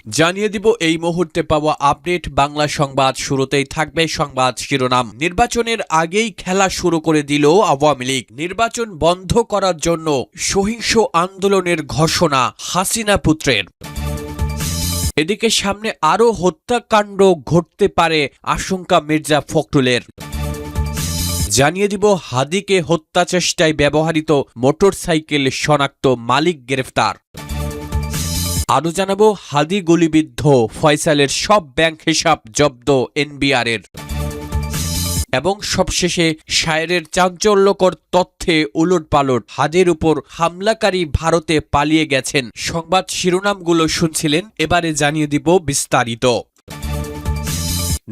জানিয়ে দিব এই মুহূর্তে পাওয়া আপডেট বাংলা সংবাদ। শুরুতেই থাকবে সংবাদ শিরোনাম। নির্বাচনের আগেই খেলা শুরু করে দিল আওয়ামী লীগ। নির্বাচন বন্ধ করার জন্য সহিংস আন্দোলনের ঘোষণা হাসিনা পুত্রের। এদিকে সামনে আরও হত্যাকাণ্ড ঘটতে পারে আশঙ্কা মির্জা ফখরুলের। জানিয়ে দিব হাদিকে হত্যা চেষ্টায় ব্যবহৃত মোটরসাইকেল শনাক্ত, মালিক গ্রেফতার। আরও জানাবো হাদি গুলিবিদ্ধ ফয়সালের সব ব্যাংক হিসাব জব্দ এনবিআরের। এবং সবশেষে শায়েরের চাঞ্চল্যকর তথ্যে উলটপালট, হাদির উপর হামলাকারী ভারতে পালিয়ে গেছেন। সংবাদ শিরোনামগুলো শুনছিলেন, এবারে জানিয়ে দিব বিস্তারিত।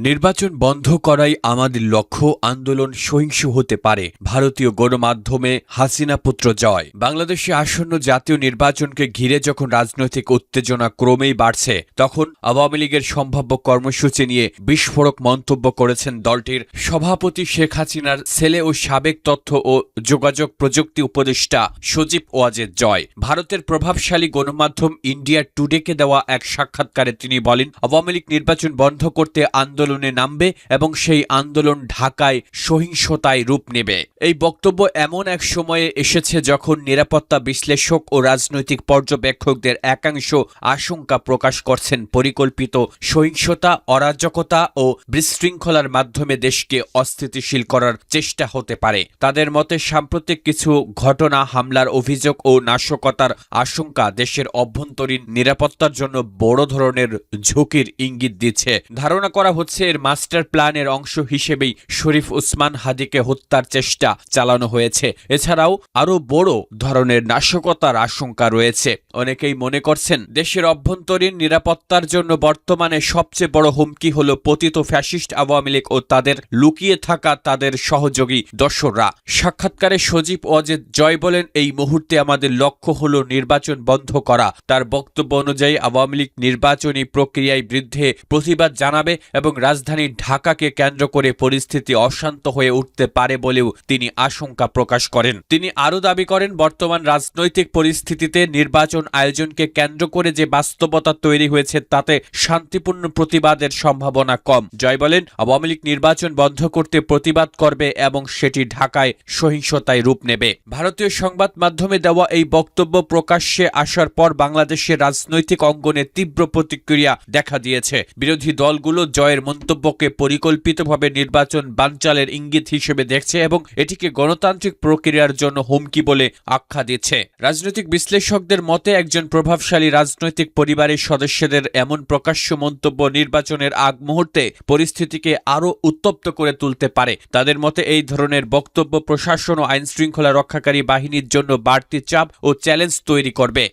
নির্বাচন বন্ধ করাই আমাদের লক্ষ্য, আন্দোলন সহিংস হতে পারে, ভারতীয় গণমাধ্যমে হাসিনা পুত্র জয়। বাংলাদেশে আসন্ন জাতীয় নির্বাচনকে ঘিরে যখন রাজনৈতিক উত্তেজনা ক্রমেই বাড়ছে, তখন আওয়ামী লীগের সম্ভাব্য কর্মসূচি নিয়ে বিস্ফোরক মন্তব্য করেছেন দলটির সভাপতি শেখ হাসিনার ছেলে ও সাবেক তথ্য ও যোগাযোগ প্রযুক্তি উপদেষ্টা সজীব ওয়াজেদ জয়। ভারতের প্রভাবশালী গণমাধ্যম ইন্ডিয়া টুডেকে দেওয়া এক সাক্ষাৎকারে তিনি বলেন, আওয়ামী লীগ নির্বাচন বন্ধ করতে আন্দোলনে নামবে এবং সেই আন্দোলন ঢাকায় সহিংসতায় রূপ নেবে। এই বক্তব্য এমন এক সময়ে এসেছে যখন নিরাপত্তা বিশ্লেষক ও রাজনৈতিক পর্যবেক্ষকদের একাংশ আশঙ্কা প্রকাশ করছেন পরিকল্পিত সহিংসতা, অরাজকতা ও বিশৃঙ্খলার মাধ্যমে দেশকে অস্থিতিশীল করার চেষ্টা হতে পারে। তাদের মতে সাম্প্রতিক কিছু ঘটনা, হামলার অভিযোগ ও নাশকতার আশঙ্কা দেশের অভ্যন্তরীণ নিরাপত্তার জন্য বড় ধরনের ঝুঁকির ইঙ্গিত দিচ্ছে। ধারণা করা হচ্ছে এর মাস্টার প্ল্যানের অংশ হিসেবেই শরীফ ওসমান হাদিকে হত্যার চেষ্টা চালানো হয়েছে। এছাড়াও আরও বড় ধরনের নাশকতার আশঙ্কা রয়েছে। অনেকেই মনে করছেন দেশের অভ্যন্তরীণ নিরাপত্তার জন্য বর্তমানে সবচেয়ে বড় হুমকি হল পতিত ফ্যাসিস্ট আওয়ামী লীগ ও তাদের লুকিয়ে থাকা তাদের সহযোগী দোসররা। সাক্ষাৎকারে সজীব ওয়াজেদ জয় বলেন, এই মুহূর্তে আমাদের লক্ষ্য হল নির্বাচন বন্ধ করা। তার বক্তব্য অনুযায়ী আওয়ামী লীগ নির্বাচনী প্রক্রিয়ায় বিরুদ্ধে প্রতিবাদ জানাবে এবং রাজধানী ঢাকাকে কেন্দ্র করে পরিস্থিতি অশান্ত হয়ে উঠতে পারে বলেও তিনি আশঙ্কা প্রকাশ করেন। তিনি আরও দাবি করেন, বর্তমান রাজনৈতিক পরিস্থিতিতে নির্বাচন আয়োজনকে কেন্দ্র করে যে বাস্তবতা তৈরি হয়েছে তাতে শান্তিপূর্ণ প্রতিবাদের সম্ভাবনা কম। জয় বলেন, আওয়ামী লীগ নির্বাচন বন্ধ করতে প্রতিবাদ করবে এবং সেটি ঢাকায় সহিংসতায় রূপ নেবে। ভারতীয় সংবাদ মাধ্যমে দেওয়া এই বক্তব্য প্রকাশ্যে আসার পর বাংলাদেশের রাজনৈতিক অঙ্গনে তীব্র প্রতিক্রিয়া দেখা দিয়েছে। বিরোধী দলগুলো জয়ের মন্তব্যকে পরিকল্পিতভাবে নির্বাচন বানচালের ইঙ্গিত হিসেবে দেখছে এবং এটিকে গণতান্ত্রিক প্রক্রিয়ার জন্য হুমকি বলে আখ্যা দিচ্ছে। রাজনৈতিক বিশ্লেষকদের মতে একজন প্রভাবশালী রাজনৈতিক পরিবারের সদস্যদের এমন প্রকাশ্য মন্তব্য নির্বাচনের আগ মুহূর্তে পরিস্থিতিকে আরও উত্তপ্ত করে তুলতে পারে। তাদের মতে এই ধরনের বক্তব্য প্রশাসন ও আইনশৃঙ্খলা রক্ষাকারী বাহিনীর জন্য বাড়তি চাপ ও চ্যালেঞ্জ তৈরি করবে।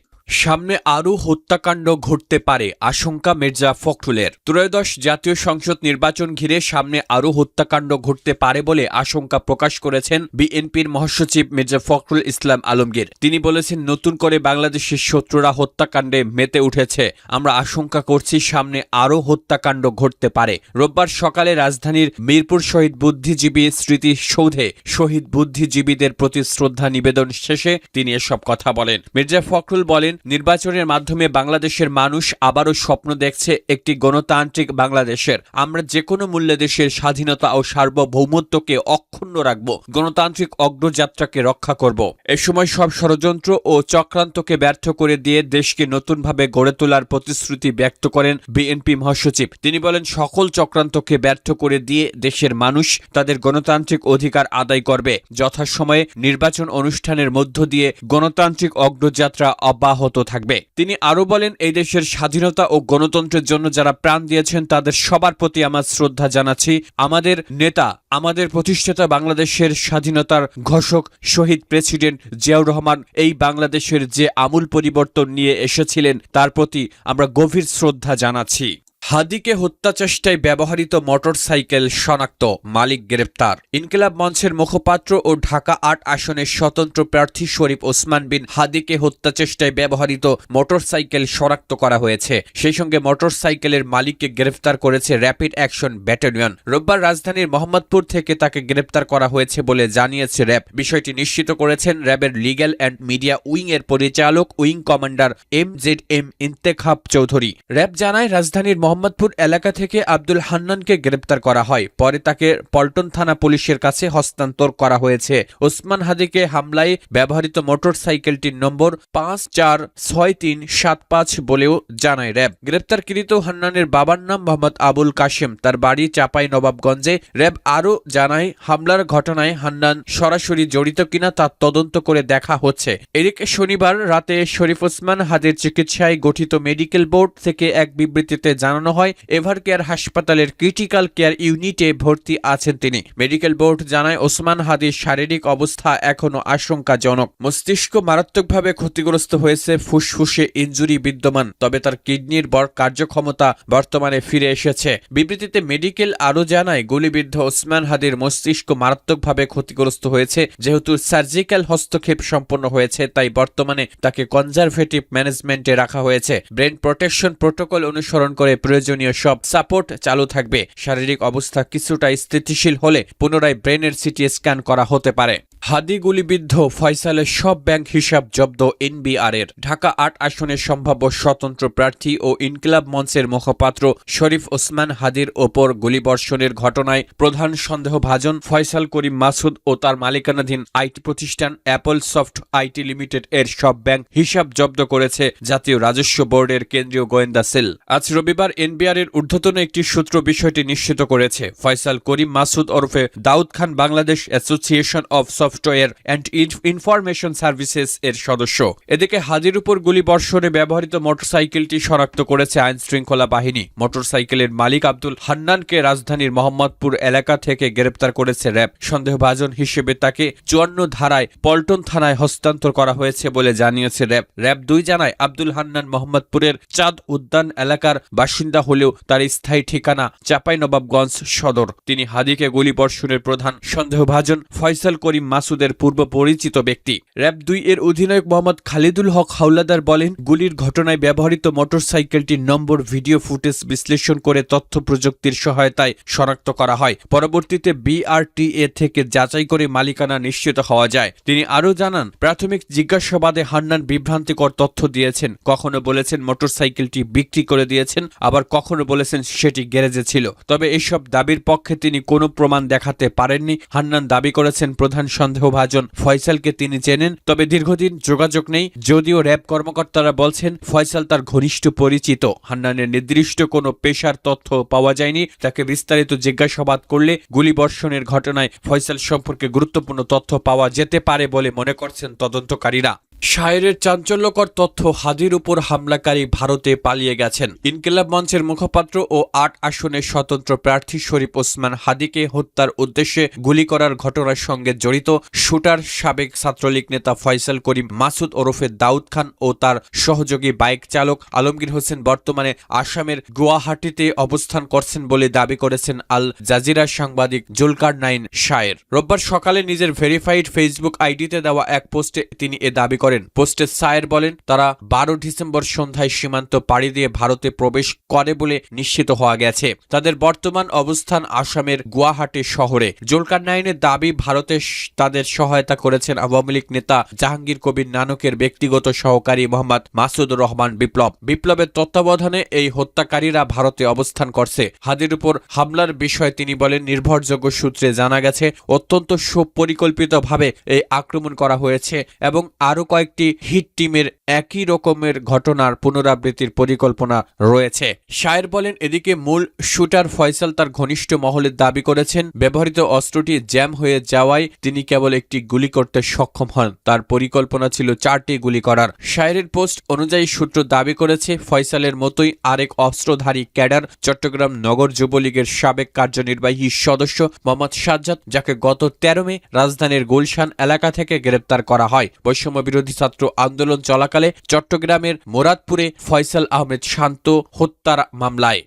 সামনে আরও হত্যাকাণ্ড ঘটতে পারে আশঙ্কা মির্জা ফখরুলের। ত্রয়োদশ জাতীয় সংসদ নির্বাচন ঘিরে সামনে আরও হত্যাকাণ্ড ঘটতে পারে বলে আশঙ্কা প্রকাশ করেছেন বিএনপির মহাসচিব মির্জা ফখরুল ইসলাম আলমগীর। তিনি বলেছেন, নতুন করে বাংলাদেশের শত্রুরা হত্যাকাণ্ডে মেতে উঠেছে। আমরা আশঙ্কা করছি সামনে আরও হত্যাকাণ্ড ঘটতে পারে। রোববার সকালে রাজধানীর মিরপুর শহীদ বুদ্ধিজীবী স্মৃতিসৌধে শহীদ বুদ্ধিজীবীদের প্রতি শ্রদ্ধা নিবেদন শেষে তিনি এসব কথা বলেন। মির্জা ফখরুল বলেন, নির্বাচনের মাধ্যমে বাংলাদেশের মানুষ আবারও স্বপ্ন দেখছে একটি গণতান্ত্রিক বাংলাদেশের। আমরা যে কোনো মূল্যে দেশের স্বাধীনতা ও সার্বভৌমত্বকে অক্ষুণ্ণ রাখব, গণতান্ত্রিক অগ্রযাত্রাকে রক্ষা করব। এ সময় সব ষড়যন্ত্র ও চক্রান্তকে ব্যর্থ করে দিয়ে দেশকে নতুনভাবে গড়ে তোলার প্রতিশ্রুতি ব্যক্ত করেন বিএনপি মহাসচিব। তিনি বলেন, সকল চক্রান্তকে ব্যর্থ করে দিয়ে দেশের মানুষ তাদের গণতান্ত্রিক অধিকার আদায় করবে। যথাসময়ে নির্বাচন অনুষ্ঠানের মধ্য দিয়ে গণতান্ত্রিক অগ্রযাত্রা অব্যাহত থাকবে। তিনি আরও বলেন, এই দেশের স্বাধীনতা ও গণতন্ত্রের জন্য যারা প্রাণ দিয়েছেন তাদের সবার প্রতি আমার শ্রদ্ধা জানাচ্ছি। আমাদের নেতা, আমাদের প্রতিষ্ঠাতা, বাংলাদেশের স্বাধীনতার ঘোষক শহীদ প্রেসিডেন্ট জিয়াউর রহমান এই বাংলাদেশের যে আমূল পরিবর্তন নিয়ে এসেছিলেন তার প্রতি আমরা গভীর শ্রদ্ধা জানাচ্ছি। হাদিকে হত্যা চেষ্টায় ব্যবহৃত মোটরসাইকেল শনাক্ত, মালিক গ্রেপ্তার। ইনকিলাব মঞ্চের মুখপাত্র ও ঢাকা ৮ আসনের স্বতন্ত্র প্রার্থী শরীফ ওসমান বিন হাদিকে হত্যা চেষ্টায় ব্যবহৃত মোটরসাইকেল শনাক্ত করা হয়েছে। সেই সঙ্গে মোটরসাইকেলের মালিককে গ্রেফতার করেছে র্যাপিড অ্যাকশন ব্যাটালিয়ন। রোববার রাজধানীর মোহাম্মদপুর থেকে তাকে গ্রেপ্তার করা হয়েছে বলে জানিয়েছে র্যাব। বিষয়টি নিশ্চিত করেছেন র্যাবের লিগ্যাল অ্যান্ড মিডিয়া উইং এর পরিচালক wing commander MZM Intekhab Chowdhury. RAB জানায়, রাজধানীর মোহাম্মদপুর এলাকা থেকে আব্দুল হান্নানকে গ্রেপ্তার করা হয়। পরে তাকে পল্টন থানা পুলিশের কাছে হস্তান্তর করা হয়েছে। ওসমান হাদিকে হামলায় ব্যবহৃত মোটরসাইকেলটির নম্বর 546375 বলেও জানায় র্যাব। গ্রেপ্তারকৃত হান্নানের বাবার নাম মোহাম্মদ আবুল কাশেম, তার বাড়ি চাঁপাইনবাবগঞ্জে। র্যাব আরও জানায়, হামলার ঘটনায় হান্নান সরাসরি জড়িত কিনা তা তদন্ত করে দেখা হচ্ছে। এদিকে শনিবার রাতে শরীফ ওসমান হাদির চিকিৎসায় গঠিত মেডিকেল বোর্ড থেকে এক বিবৃতিতে জানানো হয়, এভারকেয়ার হাসপাতালের ক্রিটিক্যাল কেয়ার ইউনিটে ভর্তি আছেন তিনি। মেডিকেল বোর্ড জানায়, ওসমান হাদির শারীরিক অবস্থা এখনও আশঙ্কাজনক। মস্তিষ্ক মারাত্মকভাবে ক্ষতিগ্রস্ত হয়েছে, ফুসফুসে ইনজুরি বিদ্যমান, তবে তার কিডনির কার্যক্ষমতা বর্তমানে ফিরে এসেছে। বিবৃতিতে মেডিকেল আরও জানায়, গুলিবিদ্ধ ওসমান হাদির মস্তিষ্ক মারাত্মকভাবে ক্ষতিগ্রস্ত হয়েছে। যেহেতু সার্জিক্যাল হস্তক্ষেপ সম্পন্ন হয়েছে, তাই বর্তমানে তাকে কনজারভেটিভ ম্যানেজমেন্টে রাখা হয়েছে। ব্রেন প্রোটেকশন প্রোটোকল অনুসরণ করে প্রয়োজনীয় সব সাপোর্ট চালু থাকবে। শারীরিক অবস্থা কিছুটা স্থিতিশীল হলে পুনরায় ব্রেনের সিটি স্ক্যান করা হতে পারে। হাদি গুলিবিদ্ধ, ফয়সালের সব ব্যাংক হিসাব জব্দ NBR এর। ঢাকা ৮ আসনের সম্ভাব্য স্বতন্ত্র প্রার্থী ও ইনকিলাব মঞ্চের মুখপাত্র শরীফ ওসমান হাদির ওপর গুলিবর্ষণের ঘটনায় প্রধান সন্দেহভাজন ফয়সাল করিম মাসুদ ও তার মালিকানাধীন আইটি প্রতিষ্ঠান অ্যাপল সফট আইটি লিমিটেড এর সব ব্যাংক হিসাব জব্দ করেছে জাতীয় রাজস্ব বোর্ডের কেন্দ্রীয় গোয়েন্দা সেল। আজ রবিবার NBR এর ঊর্ধ্বতন একটি সূত্র বিষয়টি নিশ্চিত করেছে। ফয়সাল করিম মাসুদ ওরফে Daud Khan Bangladesh Association of Software and Information Services এর সদস্য। এদিকে হাদির উপর গুলিবর্ষণে ব্যবহৃত মোটরসাইকেলটি শনাক্ত করেছে আইন শৃঙ্খলা বাহিনী। মোটরসাইকেলের মালিক আব্দুল হান্নানকে রাজধানীর মোহাম্মদপুর এলাকা থেকে গ্রেপ্তার করেছে র্যাব। সন্দেহভাজন হিসেবে তাকে 54 ধারায় পল্টন থানায় হস্তান্তর করা হয়েছে বলে জানিয়েছে র্যাব। র্যাব 2 জানায়, আব্দুল হান্নান মোহাম্মদপুরের চাঁদ উদ্যান এলাকার বাসিন্দা হলেও তার স্থায়ী ঠিকানা চাঁপাইনবাবগঞ্জ সদর। তিনি হাদিকে গুলিবর্ষণের প্রধান সন্দেহভাজন ফয়সাল করিম মাসুদের পূর্ব পরিচিত ব্যক্তি। র্যাব 2 এর অধিনায়ক মোহাম্মদ খালিদুল হক হাওলাদার বলেন, গুলির ঘটনায় ব্যবহৃত মোটরসাইকেলটির নম্বর ভিডিও ফুটেজ বিশ্লেষণ করে তথ্য প্রযুক্তির সহায়তায় শনাক্ত করা হয়। পরবর্তীতে BRTA থেকে যাচাই করে মালিকানা নিশ্চিত হওয়া যায়। তিনি আরও জানান, প্রাথমিক জিজ্ঞাসাবাদে হান্নান বিভ্রান্তিকর তথ্য দিয়েছেন। কখনো বলেছেন মোটরসাইকেলটি বিক্রি করে দিয়েছেন, আবার কখনো বলেছেন সেটি গ্যারেজে ছিল। তবে এসব দাবির পক্ষে তিনি কোনো প্রমাণ দেখাতে পারেননি। হান্নান দাবি করেছেন, প্রধান সন্দেহভাজন ফয়সালকে তিনি চেনেন, তবে দীর্ঘদিন যোগাযোগ নেই। যদিও র্যাব কর্মকর্তারা বলছেন ফয়সাল তার ঘনিষ্ঠ পরিচিত। হান্নানের নির্দিষ্ট কোনো পেশার তথ্য পাওয়া যায়নি। তাকে বিস্তারিত জিজ্ঞাসাবাদ করলে গুলিবর্ষণের ঘটনায় ফয়সাল সম্পর্কে গুরুত্বপূর্ণ তথ্য পাওয়া যেতে পারে বলে মনে করছেন তদন্তকারীরা। শায়েরের চাঞ্চল্যকর তথ্য, হাদির উপর হামলাকারী ভারতে পালিয়ে গেছেন। ইনকিলাব মঞ্চের মুখপাত্র ও ৮ আসনের স্বতন্ত্র প্রার্থী শরীফ ওসমান হাদিকে হত্যার উদ্দেশ্যে গুলি করার ঘটনার সঙ্গে জড়িত শুটার সাবেক ছাত্রলীগ নেতা ফয়সাল করিম মাসুদ ওরফে দাউদ খান ও তার সহযোগী বাইক চালক আলমগীর হোসেন বর্তমানে আসামের গুয়াহাটিতে অবস্থান করছেন বলে দাবি করেছেন আল জাজিরা সাংবাদিক জুলকারনাইন শায়ের। রোববার সকালে নিজের ভেরিফাইড ফেসবুক আইডিতে দেওয়া এক পোস্টে তিনি এ দাবি করেন। পোস্টে শায়ের বলেন, তারা 12 ডিসেম্বর সন্ধ্যায় সীমান্ত পাড়ি দিয়ে ভারতে প্রবেশ করে বলে নিশ্চিত হওয়া গেছে। তাদের বর্তমান অবস্থান আসামের গুয়াহাটি শহরে। জুলকারনাইনের দাবি, ভারতে তাদের সহায়তা করেছেন আওয়ামী লীগ নেতা জাহাঙ্গীর কবির নানকের ব্যক্তিগত সহকারী মোহাম্মদ মাসুদুর রহমান বিপ্লব। বিপ্লবের তত্ত্বাবধানে এই হত্যাকারীরা ভারতে অবস্থান করছে। হাদির উপর হামলার বিষয়ে তিনি বলেন, নির্ভরযোগ্য সূত্রে জানা গেছে অত্যন্ত সুপরিকল্পিতভাবে এই আক্রমণ করা হয়েছে এবং আরও কয়েকটি হিট টিমের একই রকমের ঘটনার পুনরাবৃত্তির পরিকল্পনা রয়েছে। শায়ের বলেন, এদিকে মূল শুটার ফয়সাল তার ঘনিষ্ঠ মহলের দাবি করেছেন ব্যবহৃত অস্ত্রটি জ্যাম হয়ে যাওয়ায় তিনি কেবল একটি গুলি করতে সক্ষম হন। তার পরিকল্পনা ছিল 4টি গুলি করার। শায়েরের পোস্ট অনুযায়ী সূত্র দাবি করেছে, ফয়সালের মতোই আরেক অস্ত্রধারী ক্যাডার চট্টগ্রাম নগর যুবলীগের সাবেক কার্যনির্বাহী সদস্য মোহাম্মদ সাজ্জাদ, যাকে গত 13 মে রাজধানীর গুলশান এলাকা থেকে গ্রেপ্তার করা হয়। বৈষম্য বিরোধী ছাত্র আন্দোলন চলাকালে চট্টগ্রামের মোরাদপুরে ফয়সাল আহমেদ শান্ত হত্যার মামলায়।